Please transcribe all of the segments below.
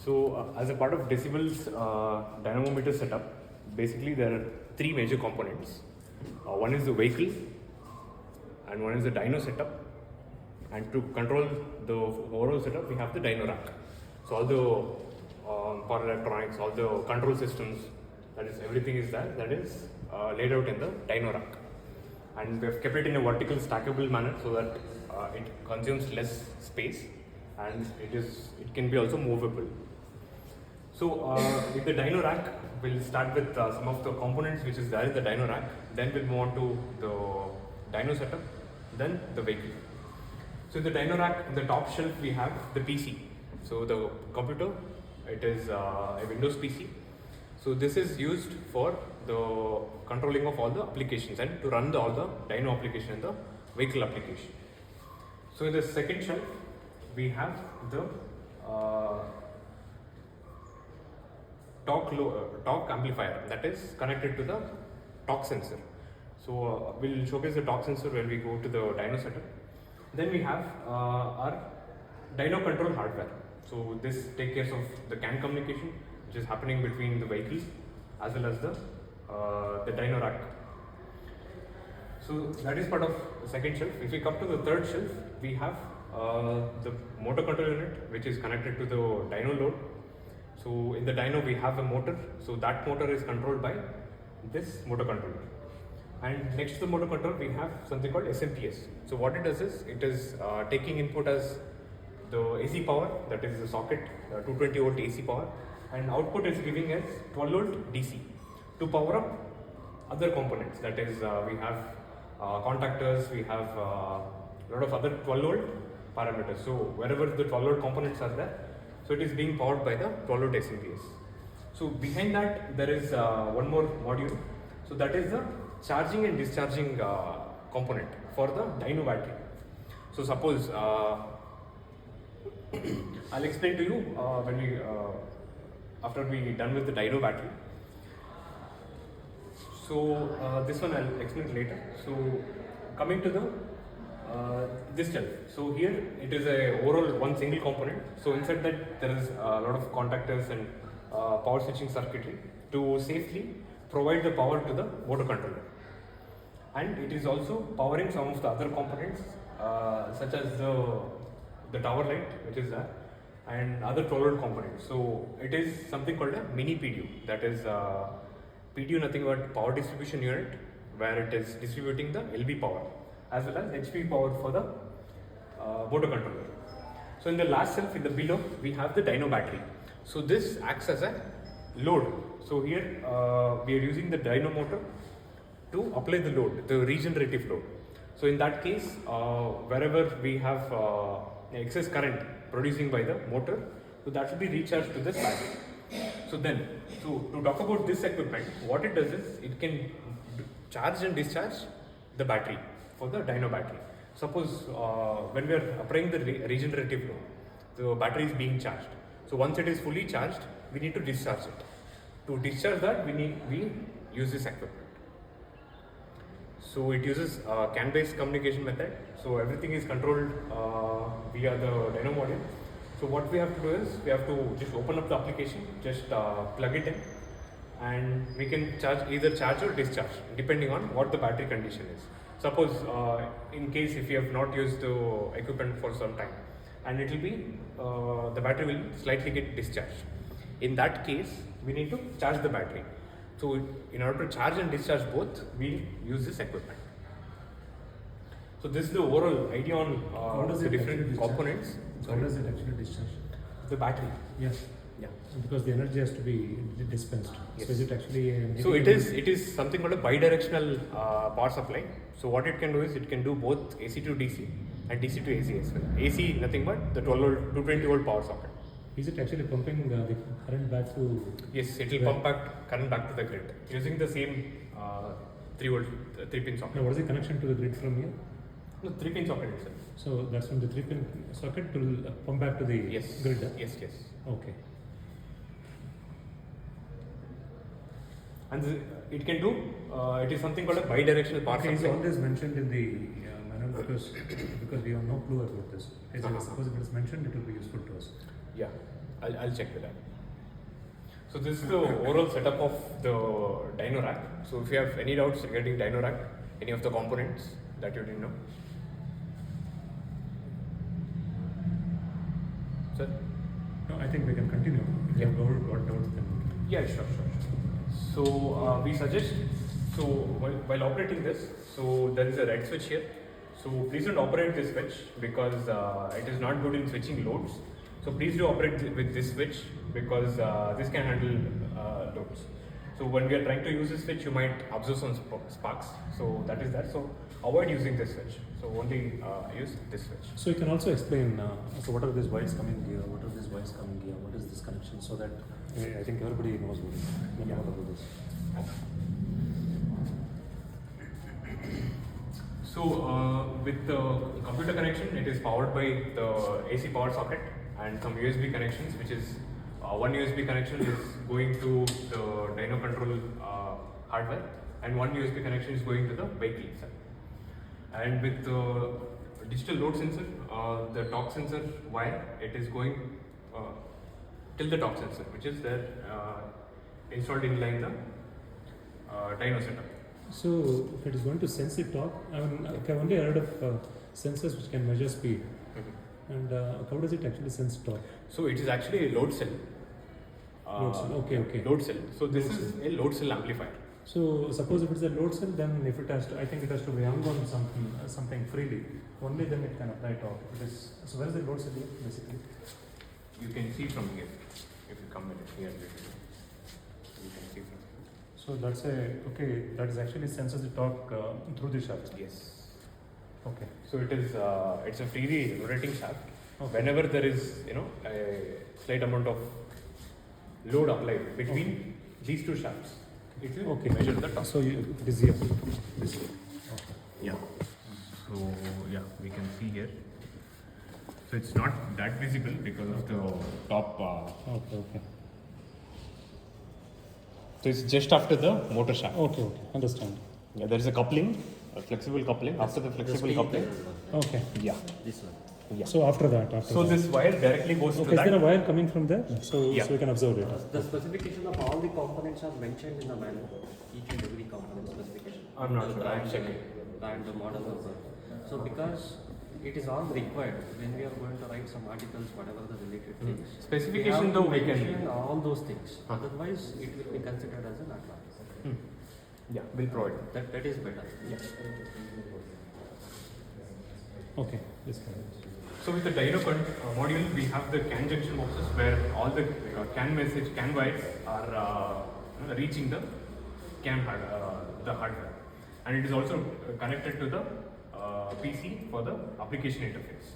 So as a part of Decibel's dynamometer setup, basically there are three major components. One is the vehicle, and one is the dyno setup, and to control the overall setup we have the dyno rack. So all the power electronics, all the control systems, that is everything is there, that is laid out in the dyno rack. And we have kept it in a vertical stackable manner so that it consumes less space, and it can be also movable. So with the dyno rack, we'll start with some of the components which is there in the dyno rack, then we'll move on to the dyno setup, then the vehicle. So in the dyno rack, in the top shelf we have the PC. So the computer, it is a Windows PC. So this is used for the controlling of all the applications and to run all the dyno application and the vehicle application. So in the second shelf, we have the torque amplifier that is connected to the torque sensor. So we'll showcase the torque sensor when we go to the dyno setup. Then we have our dyno control hardware. So this takes care of the CAN communication which is happening between the vehicles as well as the dyno rack. So that is part of the second shelf. If we come to the third shelf, we have the motor control unit which is connected to the dyno load. So in the dyno we have a motor, so that motor is controlled by this motor controller. And next to the motor controller we have something called SMPS. So what it does is, it is taking input as the AC power, that is the socket, 220 volt AC power, and output is giving as 12 volt DC to power up other components, that is we have contactors, we have a lot of other 12 volt parameters. So wherever the 12 volt components are there, so it is being powered by the 12 volt SMPS. So behind that there is one more module, so that is the charging and discharging component for the dyno battery. So suppose I'll explain to you when we after we done with the dyno battery. So this one I'll explain later. So coming to the this shelf. So here it is a overall one single component. So inside that there is a lot of contactors and power switching circuitry to safely provide the power to the motor controller. And it is also powering some of the other components such as the tower light which is there and other 12 volt components. So it is something called a mini PDU, that is PDU nothing but power distribution unit, where it is distributing the LV power as well as HP power for the motor controller. So in the last shelf in the below we have the dyno battery. So this acts as a load. So here we are using the dyno motor to apply the load, the regenerative load. So in that case, wherever we have excess current producing by the motor, so that will be recharged to this battery. So then, to talk about this equipment, what it does is it can charge and discharge the battery for the dyno battery. Suppose when we are applying the regenerative load, the battery is being charged. So once it is fully charged, we need to discharge it. To discharge that, we use this equipment. So it uses CAN-based communication method. So everything is controlled via the dyno module. So what we have to do is, we have to just open up the application, just plug it in, and we can either charge or discharge depending on what the battery condition is. Suppose in case if you have not used the equipment for some time, and it will be the battery will slightly get discharged. In that case, we need to charge the battery. So in order to charge and discharge both, we use this equipment. So this is the overall idea on the different components. How does it actually discharge? The battery. Yes. Yeah. Because the energy has to be dispensed. Yes. So is it actually? So it is something called a bidirectional power supply. So what it can do is, it can do both AC to DC and DC to AC as well. AC nothing but the 12 volt, 220 volt power socket. Is it actually pumping the current back to? Yes, it will pump back current back to the grid using the same 3-pin socket. Now, what is the connection to the grid from here? No, 3-pin socket itself. So that's from the 3-pin socket to pump back to the grid. Huh? Yes. Okay. And it can do. It is something called a bidirectional power supply. Is all this mentioned in the manual because we have no clue about this. I suppose if it is mentioned, it will be useful to us. Yeah. I'll check with that. So this is the overall setup of the dyno rack. So if you have any doubts regarding dyno rack, any of the components that you didn't know. Sir? No, I think we can continue. If you have got doubts, then we can. Yeah, sure. So we suggest, so while operating this, so there is a red switch here. So please don't operate this switch because it is not good in switching loads. So please do operate with this switch because this can handle loads. So when we are trying to use this switch, you might observe some sparks. So that is that. So avoid using this switch. So only use this switch. So you can also explain, so what are these wires coming here, what are these wires coming here, what is this connection, so that I think everybody knows what it is. Yeah. What about this? So with the computer connection, it is powered by the AC power socket and some USB connections, which is one USB connection is going to the dyno control hardware, and one USB connection is going to the vehicle itself. And with the digital load sensor, the torque sensor wire, it is going till the torque sensor, which is there installed in line the dyno setup. So if it is going to sense the torque, I mean, I've only heard of sensors which can measure speed. And how does it actually sense torque? So it is actually a load cell. Load cell, okay. Load cell. So this Load is a load cell amplifier. So suppose if it's a load cell, then if it has to, I think it has to be hung on something freely. Only then it can apply torque. It is, so where is the load cell here, basically? You can see from here. If you come in here, you can see from here. So that's that is actually senses the torque through the shaft. Yes. Okay. So it is it's a freely rotating shaft. Okay. Whenever there is a slight amount of load applied between these two shafts, it will measure the torque. So it is here. This way. Okay. Yeah. So yeah, we can see here. So it's not that visible because of the top. Okay. So it's just after the motor shaft. Okay. Understand. Yeah, there is a coupling, a flexible coupling. After the flexible coupling. Okay. Yeah. This one. Yeah. So after that. So this wire directly goes to Okay, is that. there a wire coming from there? So Yeah. we can observe it. The specification of all the components are mentioned in the manual. Each and every component specification. I'm not The sure. I'm brand, checking. Brand, the model number. So because it is all required when we are going to write some articles, whatever the related things. Specification we have though to we can. mention all those things. Huh. Otherwise, it will be considered as an advance. Yeah, we'll provide. That is better. Yeah. Okay. This can. So with the dyno module, we have the CAN junction boxes where all the CAN wires are reaching the the hardware, and it is also connected to the PC for the application interface.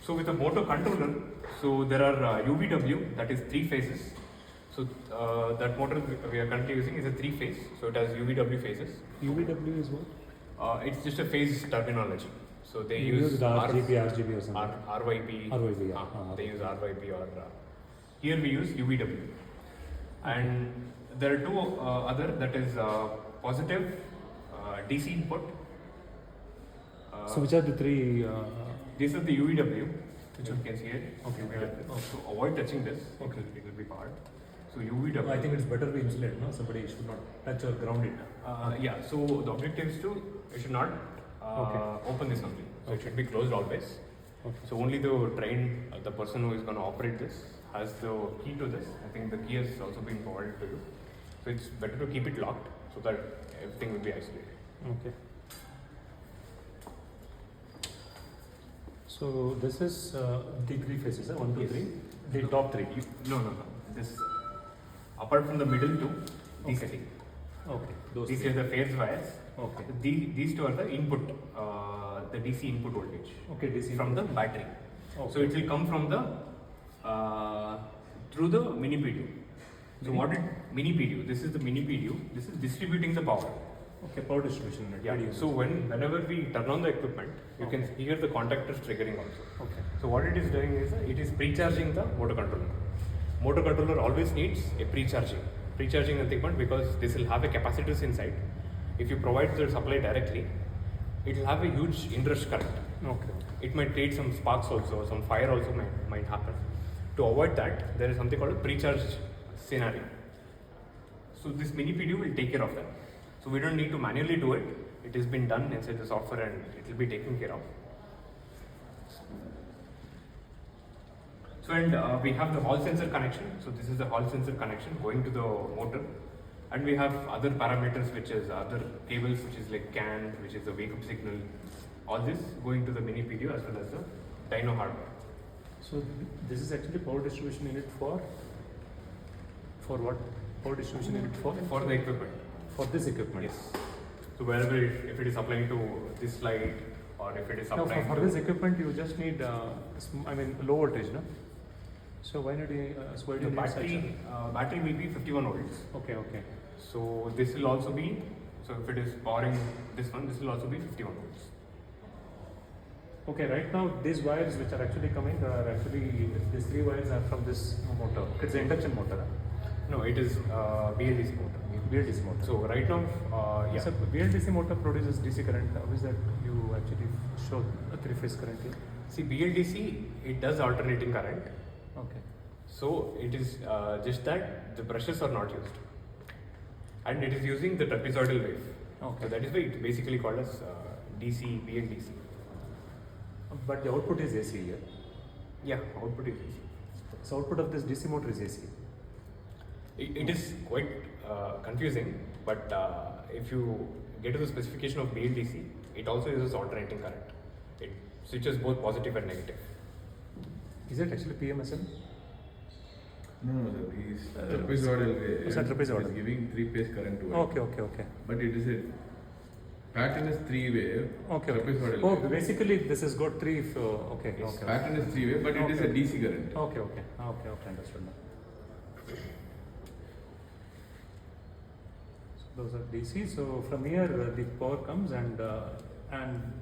So with the motor controller, so there are UVW, that is 3 phases. So that motor we are currently using is a 3-phase, so it has UVW phases. UVW is what? It's just a phase terminology. So they You use use the RGB or something. RYB. RYB, yeah. They use RYB or here we use UVW. And there are 2 other, that is positive DC input. So which are the 3? This is the UVW, which you can see it. Okay. UVW. So avoid touching this. Okay. It will be hard. So UVW. I think it's better we insulate, no? Somebody should not touch or ground it. Yeah. So the objective is to you should not open this only. So it should be closed always. Okay. So only the person who is going to operate this has the key to this. I think the key has also been provided to you. So it's better to keep it locked so that everything will be isolated. Okay. So this is the 3 phases, 1, 2, 3. The top 3. No. This apart from the middle 2, these Okay. 3. Okay. Those These 3. are the phase wires. Okay. These 2 are the input, the DC input voltage Okay. DC from the battery. Okay. So it will come from the through the mini PDU. So Mini? what it mini PDU? This is the mini PDU. This is distributing the power. Okay. Power distribution unit. Yeah. PDU. So whenever we turn on the equipment, you can hear the contactors triggering also. Okay. So what it is doing is it is pre-charging the motor controller. Motor controller always needs a pre-charging equipment because this will have a capacitors inside. If you provide the supply directly, it will have a huge inrush current. Okay. It might create some sparks also, some fire also might happen. To avoid that, there is something called a pre-charged scenario. So this mini PDU will take care of that. So we don't need to manually do it. It has been done inside the software and it will be taken care of. So and we have the hall sensor connection. So this is the hall sensor connection going to the motor. And we have other parameters which is other cables which is like CAN, which is the wake up signal. All this going to the mini PDU as well as the dyno hardware. So this is actually power distribution unit for what? Power distribution unit for For the equipment. For this equipment. Yes. So wherever if it is applying to this slide or if it is Now applying for to this equipment you just need low voltage, no? So why not so why do the you need such battery will be 51 volts. Okay. So this will also be, so if it is powering this one, this will also be 51 volts. Okay, right now these wires which are actually coming are actually, these 3 wires are from this motor. It's an induction motor. No, it is BLDC motor. BLDC motor. So right now, yeah. So BLDC motor produces DC current. How is that you actually show a 3-phase current here? See, BLDC, it does alternating current. Okay. So it is just that the brushes are not used. And it is using the trapezoidal wave. Okay. So that is why it's basically called as DC, BLDC. But the output is AC here. Yeah, output is AC. So output of this DC motor is AC. It is quite confusing, but if you get to the specification of BLDC, it also uses alternating current. It switches both positive and negative. Is it actually PMSM? No, sir. These trapezoidal wave It's a trapezoidal. is giving 3-phase current to it. Okay. But it is a pattern is 3-way. Okay. Trapezoidal Oh, wave. basically this is got 3. Okay. Yes. Okay. Pattern is 3-way, but it is a Okay. DC current. Okay. Understood now. So those are DC. So from here the power comes and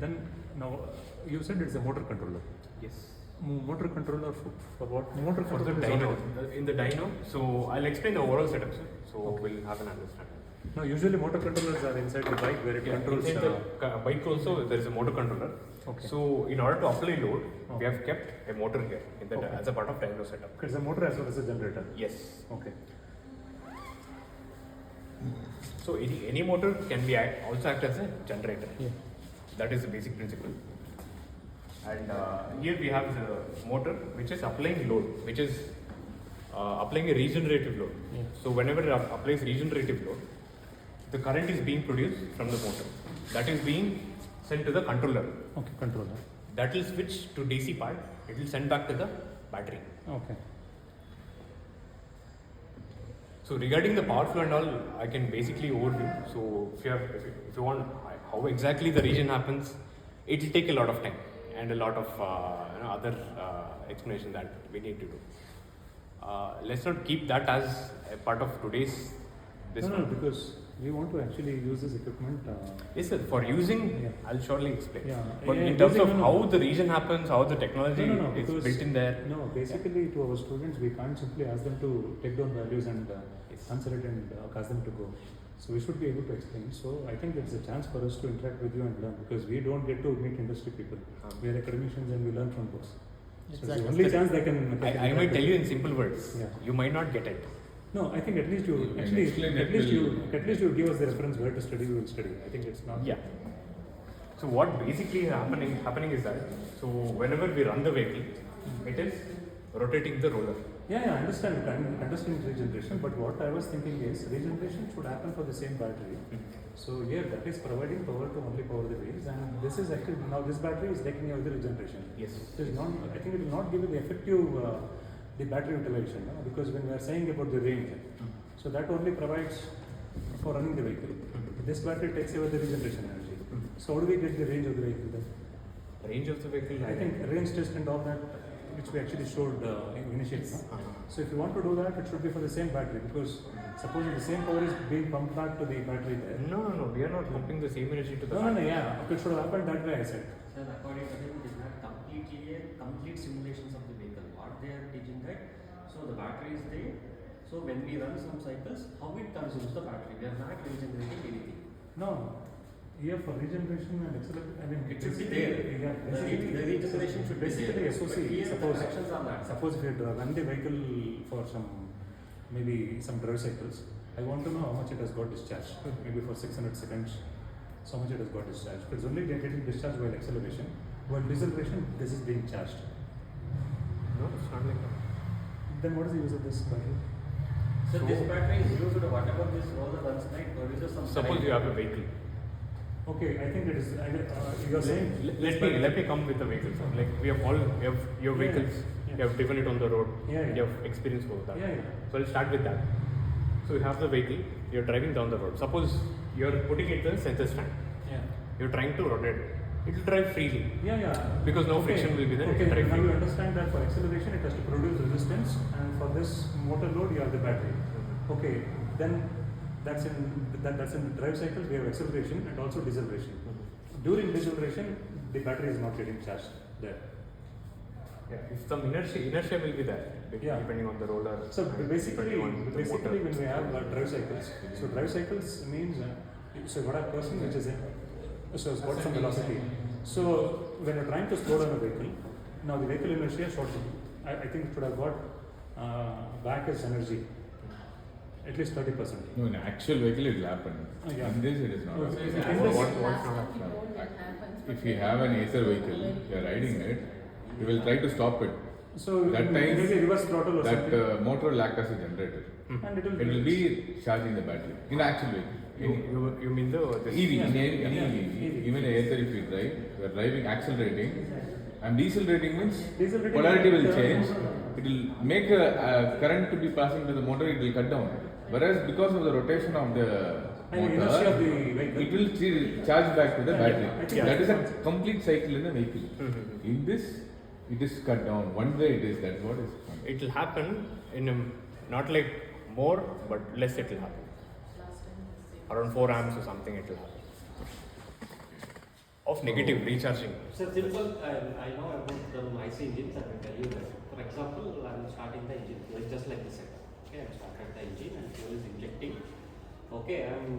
then now you said it's a motor controller. Yes. Motor controller for what? Motor For the controller is dyno, what? in the dyno, so I'll explain the overall setup, sir. So we'll have an understanding. No, usually motor controllers are inside the bike where it controls. Inside the bike also there is a motor controller. Okay. So in order to apply load, we Okay. have kept a motor here in the, Okay. as a part of dyno setup. It's a motor as well as a generator. Yes. Okay. So any motor can be also act as a generator. Yeah. That is the basic principle. And here we have the motor which is applying load, which is applying a regenerative load. Yeah. So whenever it applies regenerative load, the current is being produced from the motor. That is being sent to the controller. Okay, controller. That will switch to DC part. It will send back to the battery. Okay. So regarding the power flow and all, I can basically overview. So if you want how exactly the region happens, it will take a lot of time and a lot of other explanation that we need to do. Let's not keep that as a part of today's this No, one. because we want to actually use this equipment. Yes, sir. For using, Yeah. I'll surely explain. Yeah. But Yeah, in terms of using, how the region happens, how the technology No, is because- built in there. No, basically to our students, we can't simply ask them to take down values and Yes. answer it and ask them to go. So we should be able to explain. So I think it's a chance for us to interact with you and learn because we don't get to meet industry people. We are academicians and we learn from books. So it's the only chance they can. I might tell you in simple words. Yeah. You might not get it. No, I think at least you can actually explain at it least will- you at least you give us the reference where to study. We will study. I think it's not. Yeah. So what basically happening is that whenever we run the vehicle, it is rotating the roller. Yeah, I understand. I understand regeneration, but what I was thinking is regeneration should happen for the same battery. So here that is providing power to only power the wheels, and this is actually now this battery is taking away the regeneration. Yes. It is not. I think it will not give you the effective the battery utilization, no? Because when we are saying about the range, so that only provides for running the vehicle. This battery takes away the regeneration energy. So how do we get the range of the vehicle then? Range of the vehicle. I think range test and all that, which we actually showed initially. No? Uh-huh. So if you want to do that, it should be for the same battery because suppose the same power is being pumped back to the battery there. No. We are not pumping the same energy to the. No, yeah. It should have happened that way, I said. Sir, according to them, it is not completely a complete simulations of the vehicle. What they are teaching that, so the battery is there. So when we run some cycles, how it consumes the battery. We are not regenerating anything. No. Yeah, for regeneration and acceleration, I mean, It should be basically, there. Yeah, The regeneration should be basically there. SOC. But here the Suppose corrections are not. suppose if you run the vehicle for maybe some drive cycles, I want to know how much it has got discharged. Maybe for 600 seconds, so much it has got discharged. If it's only getting discharged while acceleration, while deceleration, this is being charged. No, it's not like that. Then what is the use of this battery? So this battery is used to whatever this roller runs, right, produces some. Suppose you have a vehicle. Okay, I think it is. You are saying. Let me come with the vehicle. Sir. Like we have your Yeah, vehicles. yeah. You have driven it on the road. Yeah, yeah. You have experience with that. Yeah, yeah. So I'll start with that. So you have the vehicle. You're driving down the road. Suppose you're putting it in the sensor stand. Yeah. You're trying to rotate it. It will drive freely Yeah, yeah. because no friction will be there. It Okay, will drive now you freely. understand that for acceleration it has to produce resistance, and for this motor load you have the battery. Okay, then that's in the drive cycle. We have acceleration and also deceleration. During deceleration, the battery is not getting charged there. Yeah, if some inertia will be there, Yeah. depending on the roller. So and basically, depending on the motor. when we have drive cycles, so drive cycles means so what a person which is so it's got some velocity. So when you're trying to slow down a vehicle, now the vehicle inertia short. I think it should have got back its energy, at least 30%. No, in actual vehicle it will happen. Yeah. In this it is not. No, happening. in Yeah, this- what's not happening? If you have an Acer vehicle, you are riding it, you will try to stop it. So That time, maybe reverse throttle or that something, motor will act as a generator. and it It will be charging the battery in actual vehicle. You mean the EV, Yeah. in any Yeah. EV, EV. even Acer if you drive, you are driving accelerating, and decelerating means Decelerating polarity will means, change. It will make a current to be passing to the motor. It will cut down. Whereas because of the rotation of the and inertia of the vehicle. it will charge back to the Yeah, battery. I think That is a that's- complete cycle in the vehicle. In this, it is cut down. One way it is. That's what is. It will happen in a, not like more, but less it will happen. Around 4 amps or something it will happen. Of negative recharging. So simple, I know about the IC engines, I can tell you that. For example, I'm starting the engine, like just like this setup. Okay, I'm started the engine and fuel is injecting. Okay, I'm